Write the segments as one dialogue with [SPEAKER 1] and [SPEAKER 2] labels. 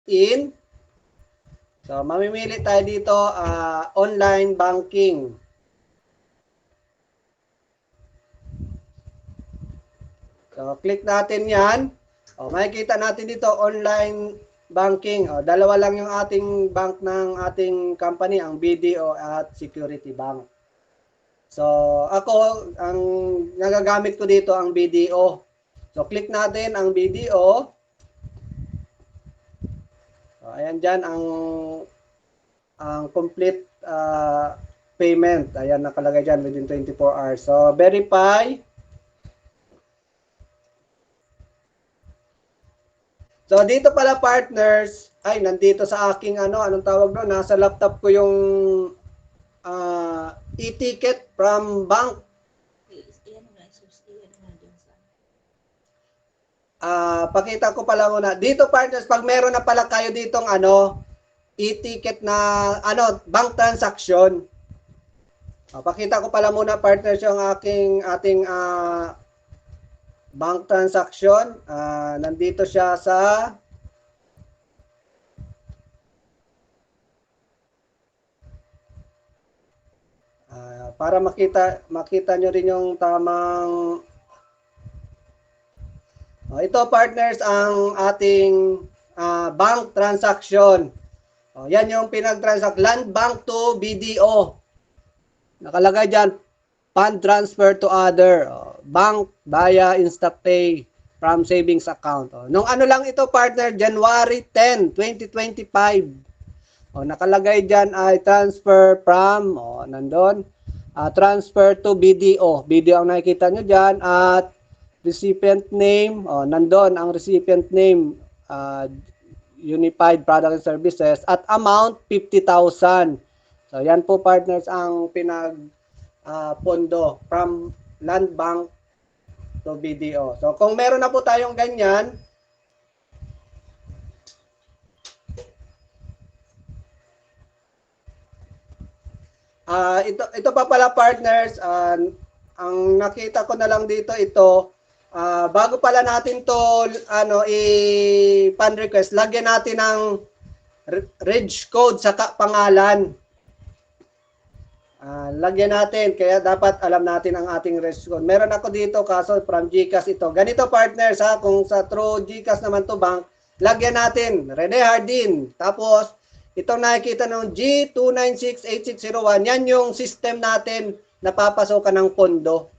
[SPEAKER 1] in. So, mamimili tayo dito, online banking. So, click natin yan. O, makikita natin dito, online banking. O, dalawa lang yung ating bank ng ating company, ang BDO at Security Bank. So, ako, ang nagagamit ko dito ang BDO. So, click natin ang BDO. So, ayan dyan ang complete payment. Ayan, nakalagay dyan within 24 hours. So, verify. So, dito pala partners, ay, nandito sa aking anong tawag doon, nasa laptop ko yung e-ticket from bank. Pakita ko pala muna. Dito partners, pag meron na pala kayo ditong e-ticket na bank transaction. Pakita ko pala muna partners yung ating bank transaction. Nandito siya sa para makita nyo rin yung tamang ito partners ang ating bank transaction. Yan yung pinag-transact Land Bank to BDO. Nakalagay dyan, fund transfer to other. Bank via InstaPay from savings account. Nung lang ito partner, January 10, 2025. Nakalagay dyan ay transfer from, nandun, transfer to BDO. BDO ang nakikita nyo dyan at recipient name, nandun ang recipient name, Unified Product and Services at amount 50,000. So yan po partners ang pondo from Land Bank to BDO. So kung meron na po tayong ganyan, ito pa pala partners, ang nakita ko na lang dito ito, bago pala natin to i-fund request, lagyan natin ng reg code sa pangalan. Lagyan natin, kaya dapat alam natin ang ating reg code. Meron ako dito kaso from GCash ito. Ganito partners kung sa through GCash naman to bank, lagyan natin Rene Hardin. Tapos itong nakikita ng G2968601, yan yung system natin na papasokan ng pondo.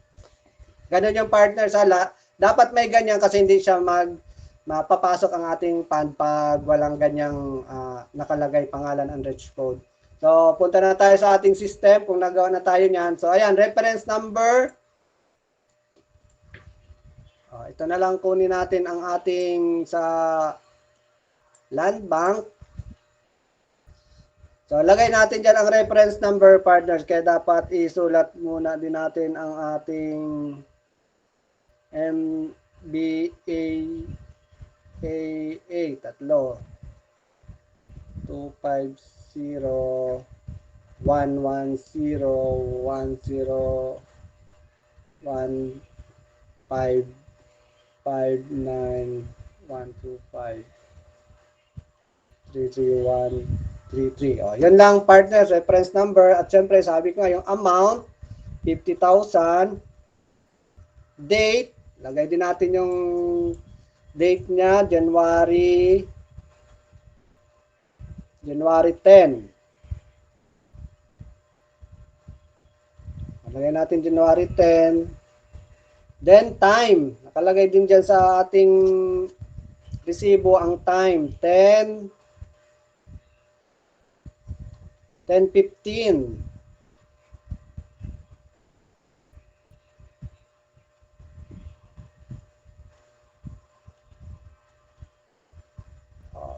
[SPEAKER 1] Ganun yung partners dapat may ganyan kasi hindi siya mapapasok ang ating fund pag walang ganyang nakalagay pangalan and reg code. So, punta na tayo sa ating system kung nagawa na tayo niyan. So, ayan, reference number. Ito na lang kunin natin ang ating sa Land Bank. So, lagay natin dyan ang reference number, partners. Kaya dapat isulat muna din natin ang ating MBAAA, tatlo. 250-110-155-915-331-33. Yan lang partners, reference number. At syempre sabi ko yung amount, 50,000. Date, lagay din natin yung date niya, January 10. Lagay natin January 10. Then time, nakalagay din dyan sa ating resibo ang time, 10:15.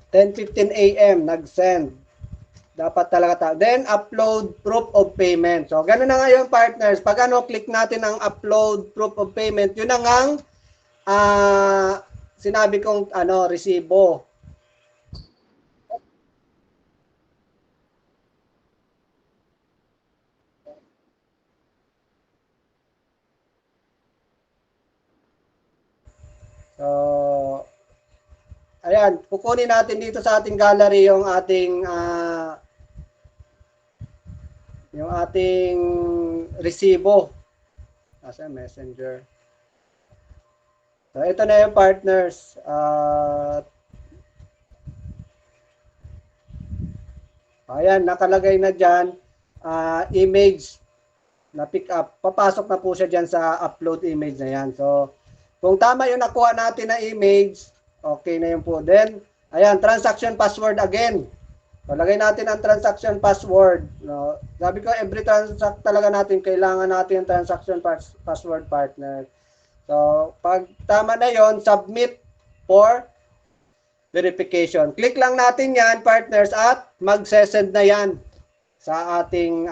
[SPEAKER 1] 10:15 AM nag-send. Dapat talaga Then upload proof of payment. So ganun na ngayon partners. Pag click natin ang upload proof of payment, yun na ngang sinabi kong resibo. So ayan, kukunin natin dito sa ating gallery yung ating resibo. Nasa Messenger. So, ito na yung partners. Ayan, nakalagay na dyan, image na pick up. Papasok na po siya dyan sa upload image na yan. So, kung tama yung nakuha natin na image, okay na yun po. Then, ayan, transaction password again. So, lagay natin ang transaction password. No? Sabi ko, every transact talaga natin, kailangan natin yung transaction password partner. So, pag tama na yon, submit for verification. Click lang natin yan, partners, at mag-send na yan sa ating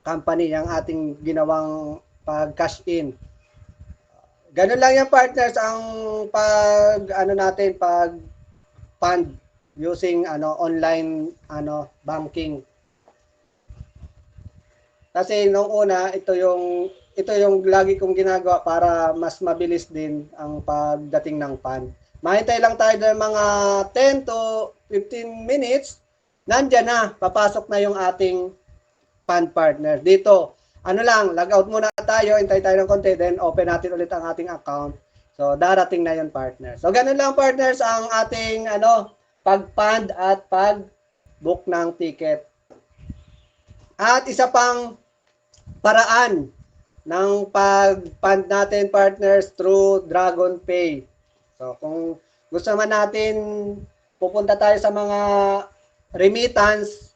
[SPEAKER 1] company, yung ating ginawang pag-cash in. Ganun lang yan, partners, ang pag fund using online banking. Kasi nung una, ito yung lagi kong ginagawa para mas mabilis din ang pagdating ng fund. Mahintay lang tayo ng mga 10 to 15 minutes, nandyan na, papasok na yung ating fund partner. Dito, log out muna tayo, hintay tayo ng konti, then open natin ulit ang ating account. So, darating na yun, partner. So, ganun lang, partners, ang ating pag-fund at pag-book ng ticket. At isa pang paraan ng pag-fund natin, partners, through Dragon Pay. So, kung gusto man natin pupunta tayo sa mga remittance